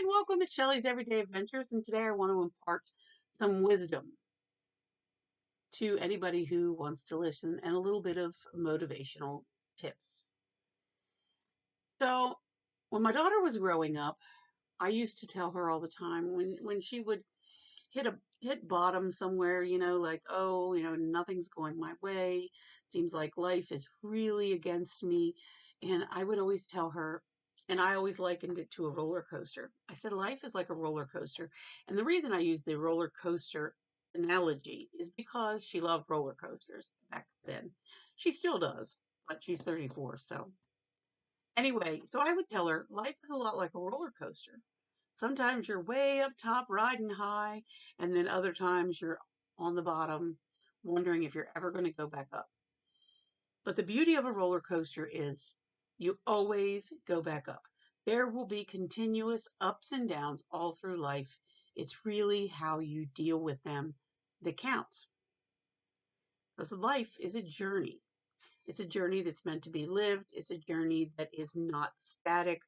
and welcome to Shelley's Everyday Adventures. And today I want to impart some wisdom to anybody who wants to listen and a little bit of motivational tips. So, when my daughter was growing up, I used to tell her all the time when she would hit bottom somewhere, like, oh, nothing's going my way. Seems like life is really against me. And I would always tell her, and I always likened it to a roller coaster. I said, life is like a roller coaster. And the reason I use the roller coaster analogy is because she loved roller coasters back then. She still does, but she's 34. So anyway, so I would tell her life is a lot like a roller coaster. Sometimes you're way up top riding high, and then other times you're on the bottom wondering if you're ever going to go back up. But the beauty of a roller coaster is you always go back up. There will be continuous ups and downs all through life. It's really how you deal with them that counts. Because life is a journey. It's a journey that's meant to be lived. It's a journey that is not static.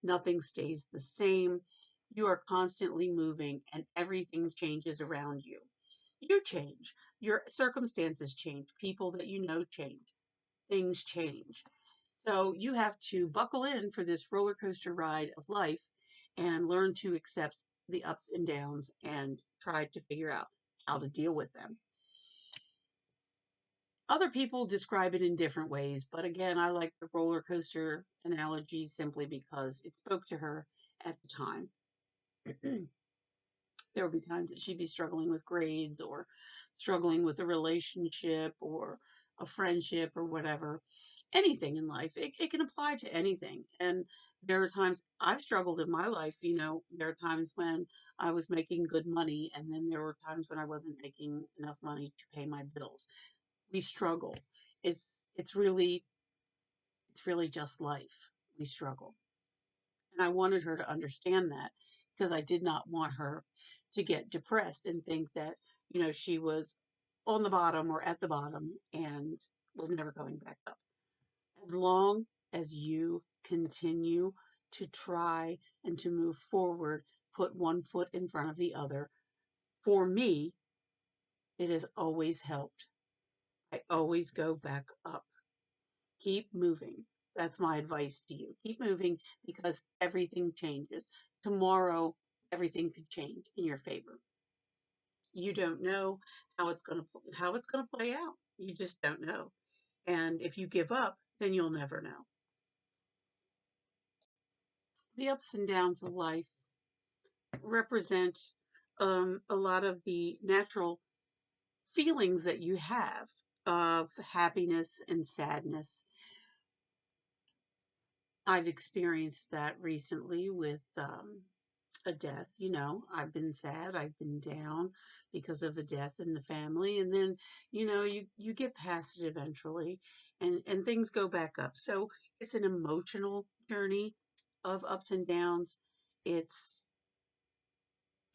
Nothing stays the same. You are constantly moving and everything changes around you. You change. Your circumstances change. People that you know change. Things change. So you have to buckle in for this roller coaster ride of life and learn to accept the ups and downs and try to figure out how to deal with them. Other people describe it in different ways, but again, I like the roller coaster analogy simply because it spoke to her at the time. There would be times that she'd be struggling with grades or struggling with a relationship or a friendship or whatever. Anything in life, it can apply to anything. And there are times I've struggled in my life. There are times when I was making good money, and then there were times when I wasn't making enough money to pay my bills. We struggle. It's really just life. We struggle. And I wanted her to understand that because I did not want her to get depressed and think that, she was on the bottom or at the bottom and was never going back up. As long as you continue to try and to move forward, put one foot in front of the other, for me, it has always helped. I always go back up. Keep moving. That's my advice to you. Keep moving because everything changes. Tomorrow, everything could change in your favor. You don't know how it's going to play out. You just don't know. And if you give up, then you'll never know. The ups and downs of life represent a lot of the natural feelings that you have of happiness and sadness. I've experienced that recently with a death. I've been sad, I've been down because of a death in the family, and then you get past it eventually, and things go back up. So it's an emotional journey of ups and downs. It's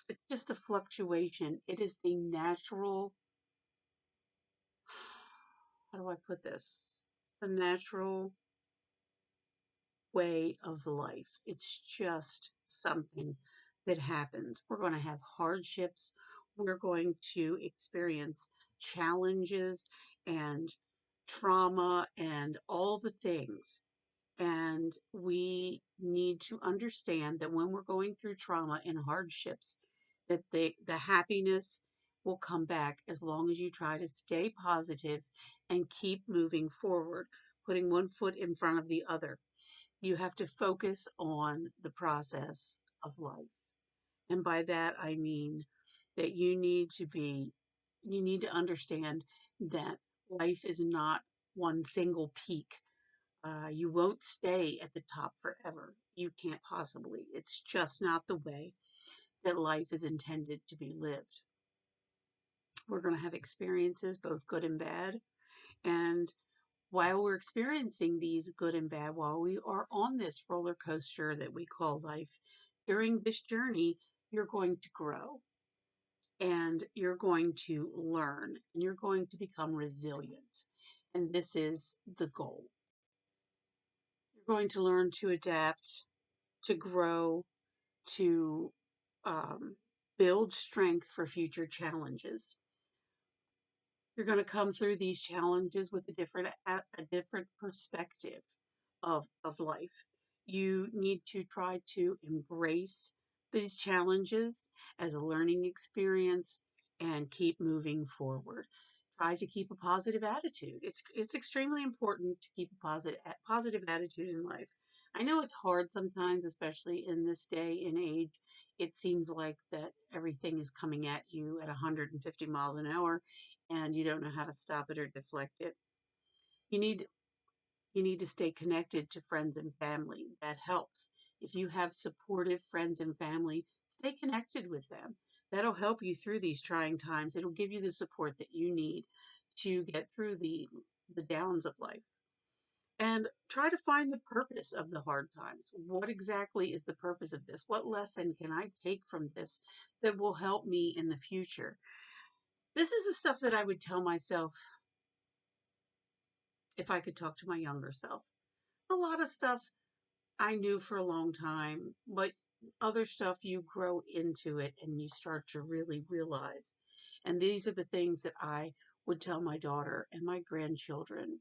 it's just a fluctuation. It is the natural, how do I put this, the natural way of life. It's just something that happens. We're going to have hardships. We're going to experience challenges and trauma and all the things. And we need to understand that when we're going through trauma and hardships, that the happiness will come back as long as you try to stay positive and keep moving forward, putting one foot in front of the other. You have to focus on the process of life. And by that, I mean that you need to understand that life is not one single peak. You won't stay at the top forever. You can't possibly. It's just not the way that life is intended to be lived. We're going to have experiences, both good and bad. And while we're experiencing these good and bad, while we are on this roller coaster that we call life, during this journey, you're going to grow and you're going to learn and you're going to become resilient. And this is the goal. You're going to learn to adapt, to grow, to um, build strength for future challenges. You're going to come through these challenges with a different perspective of life. You need to try to embrace these challenges as a learning experience and keep moving forward. Try to keep a positive attitude. It's extremely important to keep a positive attitude in life. I know it's hard sometimes, especially in this day and age. It seems like that everything is coming at you at 150 miles an hour and you don't know how to stop it or deflect it. You need you need to stay connected to friends and family. That helps. If you have supportive friends and family, stay connected with them. That'll help you through these trying times. It'll give you the support that you need to get through the downs of life. And try to find the purpose of the hard times. What exactly is the purpose of this? What lesson can I take from this that will help me in the future? This is the stuff that I would tell myself if I could talk to my younger self. A lot of stuff I knew for a long time, but other stuff you grow into it and you start to really realize. And these are the things that I would tell my daughter and my grandchildren,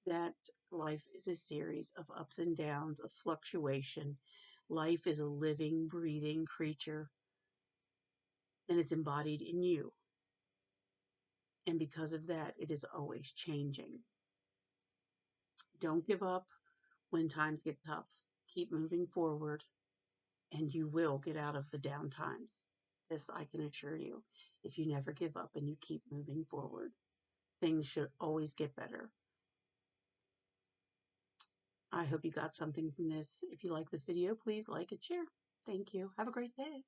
that life is a series of ups and downs, of fluctuation. Life is a living, breathing creature, and it's embodied in you. And because of that, it is always changing. Don't give up when times get tough. Keep moving forward, and you will get out of the down times. This I can assure you. If you never give up and you keep moving forward, things should always get better. I hope you got something from this. If you like this video, please like and share. Thank you. Have a great day.